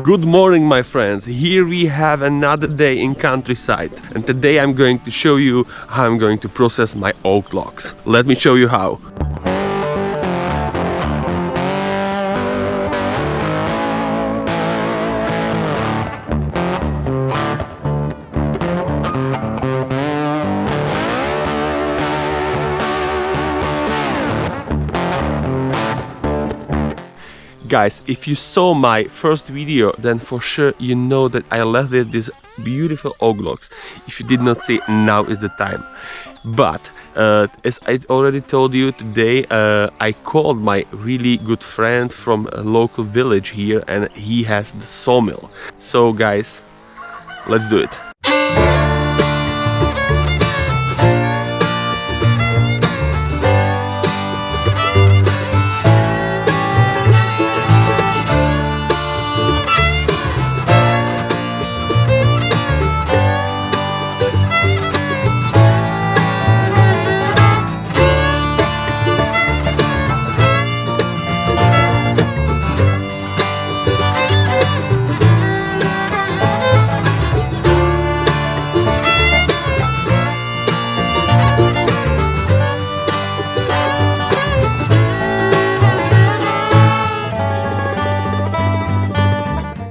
Good morning, my friends. Here we have another day in countryside, and today I'm going to show you how I'm going to process my oak logs. Let me show you how. Guys, if you saw my first video, then for sure you know that I left there these beautiful oak logs. If you did not see, now is the time. But as I already told you today, I called my really good friend from a local village here, and he has the sawmill. So guys, let's do it.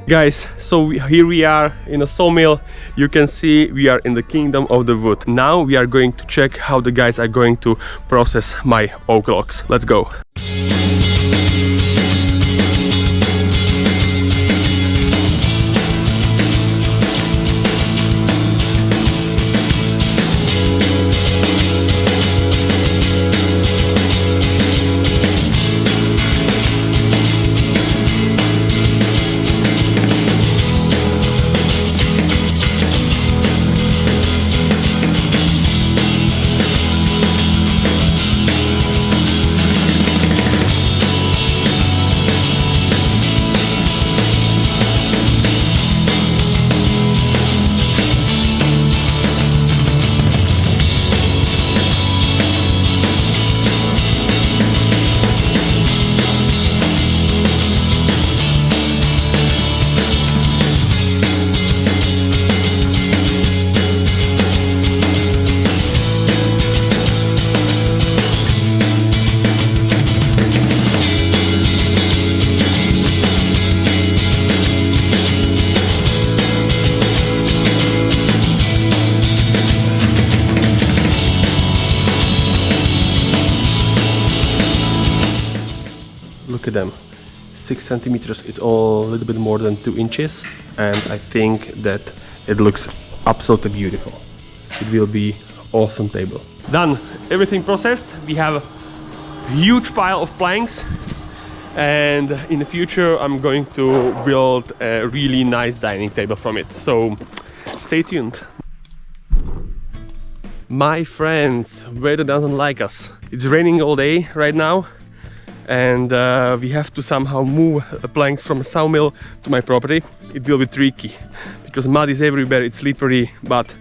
Guys, so here we are in a sawmill. You can see we are in the kingdom of the wood. Now we are going to check how the guys are going to process my oak logs. Let's go. Look at them, 6 centimeters. It's all a little bit more than 2 inches, and I think that it looks absolutely beautiful. It will be awesome table. Done, everything processed. We have a huge pile of planks, and in the future I'm going to build a really nice dining table from it. So stay tuned. My friends, weather doesn't like us. It's raining all day right now, and we have to somehow move planks from a sawmill to my property. It will be tricky because mud is everywhere, it's slippery, but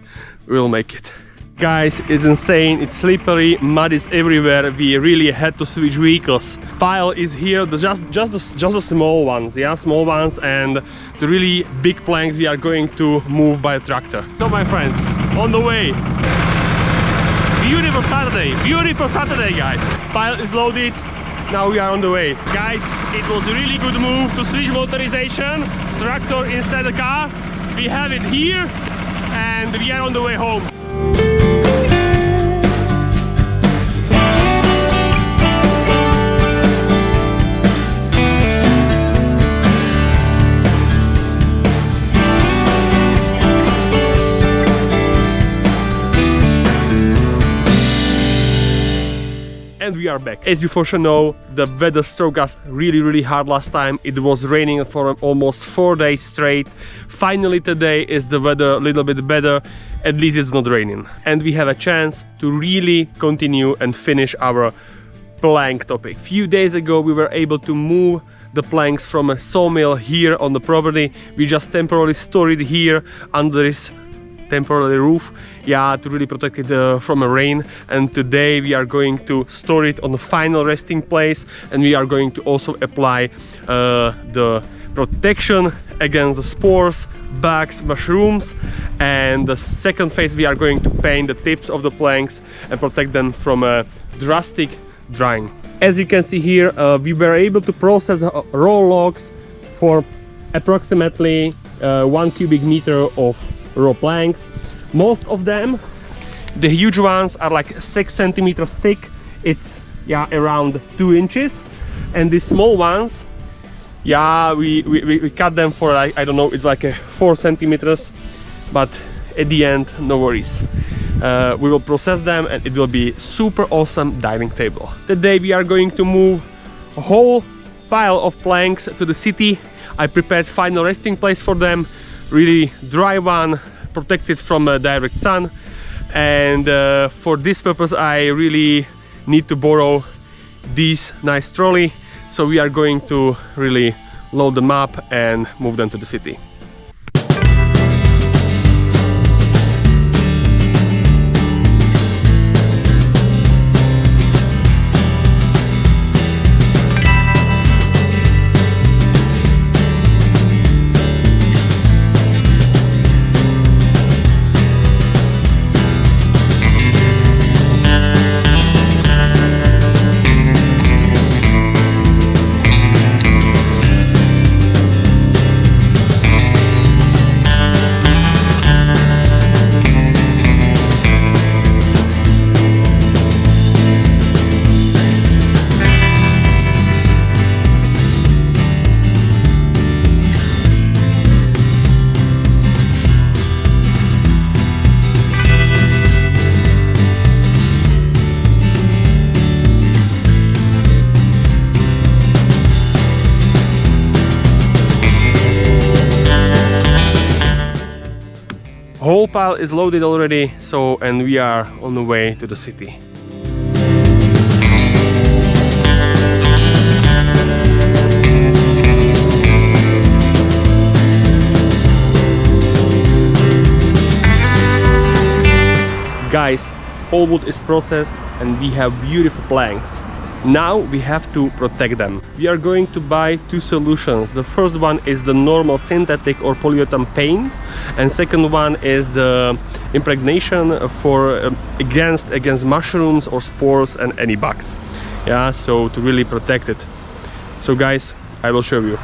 we'll make it. Guys, it's insane, it's slippery, mud is everywhere. We really had to switch vehicles. Pile is here, just the small ones, yeah, small ones, and the really big planks we are going to move by a tractor. So my friends, on the way. Beautiful Saturday guys. Pile is loaded. Now we are on the way. Guys, it was a really good move to switch motorization, tractor instead of car. We have it here, and we are on the way home. And we are back. As you for sure know, the weather struck us really hard last time. It was raining for almost 4 days straight. Finally today is the weather a little bit better. At least it's not raining. And we have a chance to really continue and finish our plank topic. A few days ago we were able to move the planks from a sawmill here on the property. We just temporarily stored it here under this temporary roof, yeah, to really protect it from a rain. And today we are going to store it on the final resting place, and we are going to also apply the protection against the spores, bugs, mushrooms, and the second phase we are going to paint the tips of the planks and protect them from a drastic drying. As you can see here, we were able to process raw logs for approximately 1 cubic meter of raw planks. Most of them, the huge ones, are like 6 centimeters thick. It's around 2 inches, and the small ones, we cut them for like, I don't know, it's like 4 centimeters, but at the end, no worries. We will process them and it will be super awesome dining table. Today we are going to move a whole pile of planks to the city. I prepared final resting place for them, really dry one, protected from direct sun, and for this purpose I really need to borrow this nice trolley, so we are going to really load them up and move them to the city. Whole pile is loaded already, and we are on the way to the city. Guys, all wood is processed and we have beautiful planks. Now we have to protect them. We are going to buy 2 solutions. The first one is the normal synthetic or polyurethane paint, and second one is the impregnation for against mushrooms or spores and any bugs. So to really protect it. So guys, I will show you.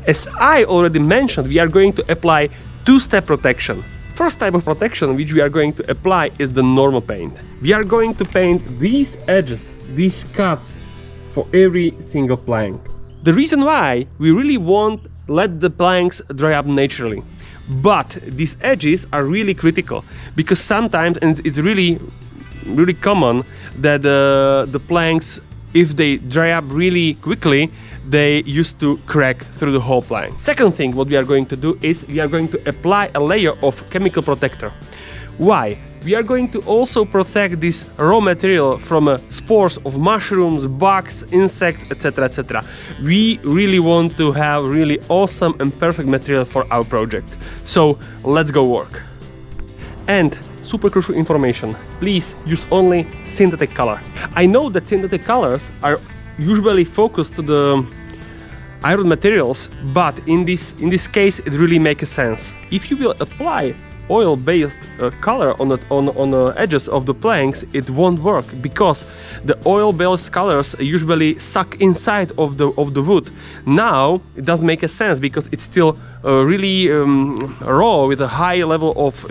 As I already mentioned, we are going to apply 2-step protection. First type of protection which we are going to apply is the normal paint. We are going to paint these edges, these cuts, for every single plank. The reason why we really won't let the planks dry up naturally, but these edges are really critical, because sometimes, and it's really common, that the planks, if they dry up really quickly, they used to crack through the whole plank. Second thing what we are going to do is we are going to apply a layer of chemical protector. Why? We are going to also protect this raw material from spores of mushrooms, bugs, insects, etc, etc. We really want to have really awesome and perfect material for our project. So let's go work. And super crucial information, please use only synthetic color. I know that synthetic colors are usually focused to the iron materials, but in this case it really makes sense. If you will apply oil-based color on the edges of the planks, it won't work, because the oil-based colors usually suck inside of the wood. Now it doesn't make a sense, because it's still really raw with a high level of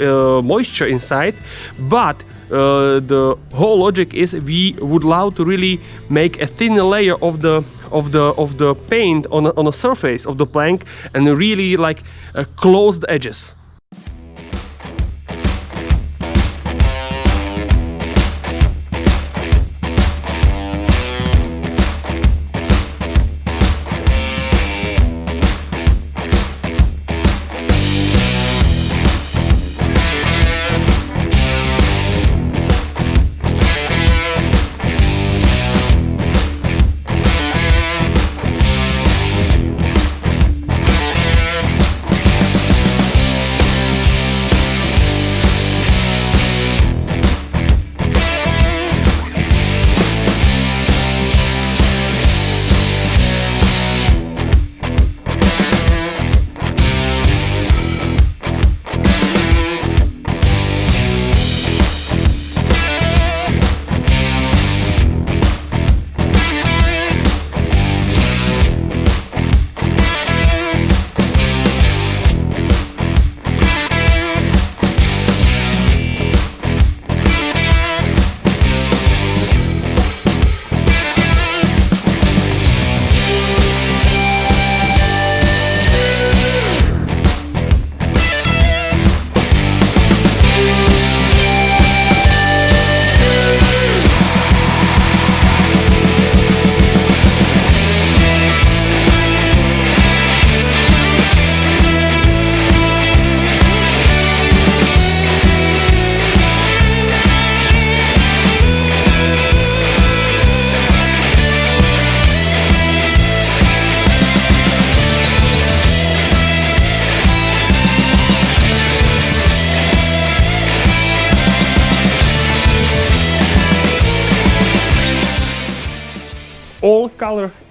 moisture inside, but the whole logic is we would love to really make a thin layer of the paint on the surface of the plank and really like close the edges.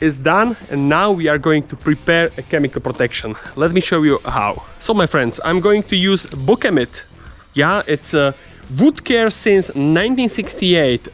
is done, and now we are going to prepare a chemical protection. Let me show you how. So my friends, I'm going to use Bokemit. Yeah, it's a wood care since 1968.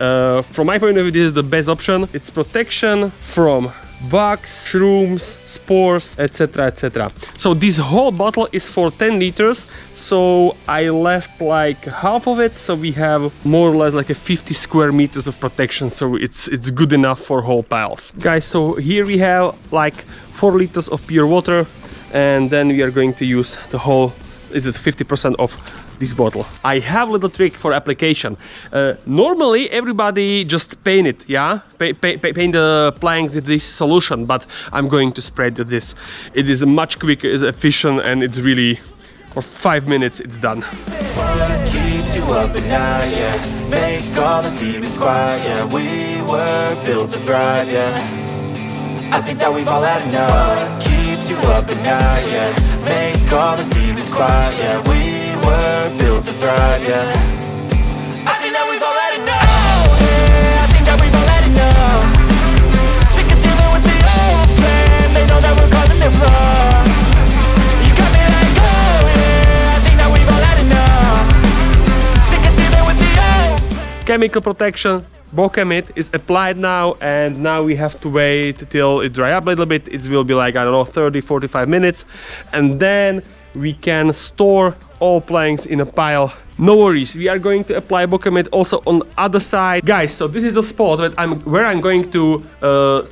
From my point of view, this is the best option. It's protection from bugs, shrooms, spores, etc, etc. So this whole bottle is for 10 liters, so I left like half of it, so we have more or less like a 50 square meters of protection, so it's good enough for whole piles. Guys, so here we have like 4 liters of pure water, and then we are going to use the whole, is it 50% of this bottle. I have a little trick for application. Normally everybody just paint it, yeah? Paint the planks with this solution, but I'm going to spread this. It is much quicker, it's efficient, and it's really, for 5 minutes it's done. What keeps you up at night, yeah? Make all the demons quiet, yeah? We were built to thrive, yeah? I think that we've all had enough. What keeps you up at night, yeah? Make all the demons quiet, yeah? We were built to thrive, yeah. I think that we've all had enough. Yeah, I think that we've all had enough. Sick of dealing with the old plan. They know that we're calling it wrong. You got me like, oh yeah, I think that we've all had enough. Sick of dealing with the old plan. Chemical protection, Bokemit is applied now, and now we have to wait till it dry up a little bit. It will be like, I don't know, 30-45 minutes, and then we can store all planks in a pile. No worries, we are going to apply Bokemit also on the other side. Guys, so this is the spot that where I'm going to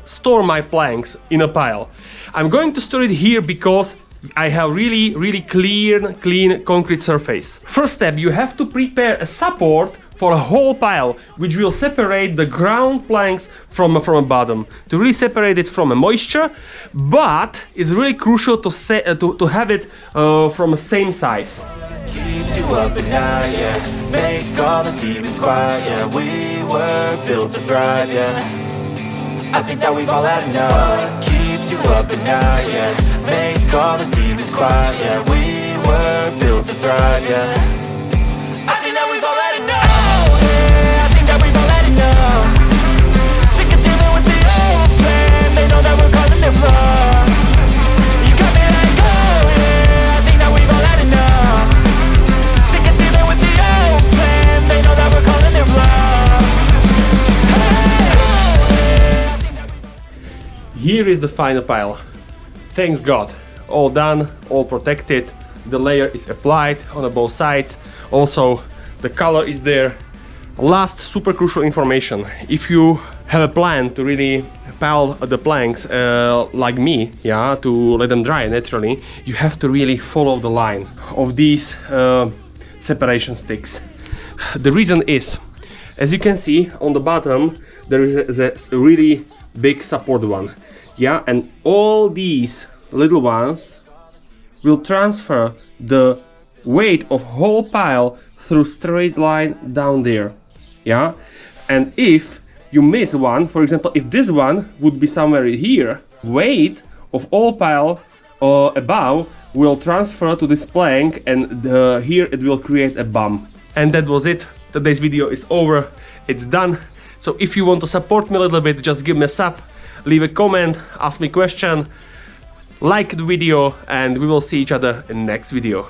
store my planks in a pile. I'm going to store it here because I have really clean concrete surface. First step, you have to prepare a support for a whole pile, which will separate the ground planks from a bottom, to really separate it from a moisture. But it's really crucial to have it from the same size. Keeps you up at night, yeah. Make all the demons quiet, yeah. We were built to thrive, yeah. I think that we've all had enough. Keeps you up at night, yeah. Make all the demons quiet, yeah. We were built to thrive, yeah. I think that we've all had enough. Yeah, I think that we've all had enough. Sick of dealing with the old plan. They know that we're calling it wrong. You got me like, oh yeah, I think that we've all had enough. Sick of dealing with the old plan. They know that we're calling it wrong. Here is the final pile. Thanks God, all done, all protected. The layer is applied on both sides. Also, the color is there. Last super crucial information: if you have a plan to really pile the planks like me, yeah, to let them dry naturally, you have to really follow the line of these separation sticks. The reason is, as you can see on the bottom, there is a really big support one, yeah, and all these little ones will transfer the weight of whole pile through straight line down there, yeah. And if you miss one, for example, if this one would be somewhere here, weight of all pile above will transfer to this plank, and here it will create a bump. And that was it. Today's video is over. It's done. So if you want to support me a little bit, just give me a sub, leave a comment, ask me a question, like the video, and we will see each other in the next video.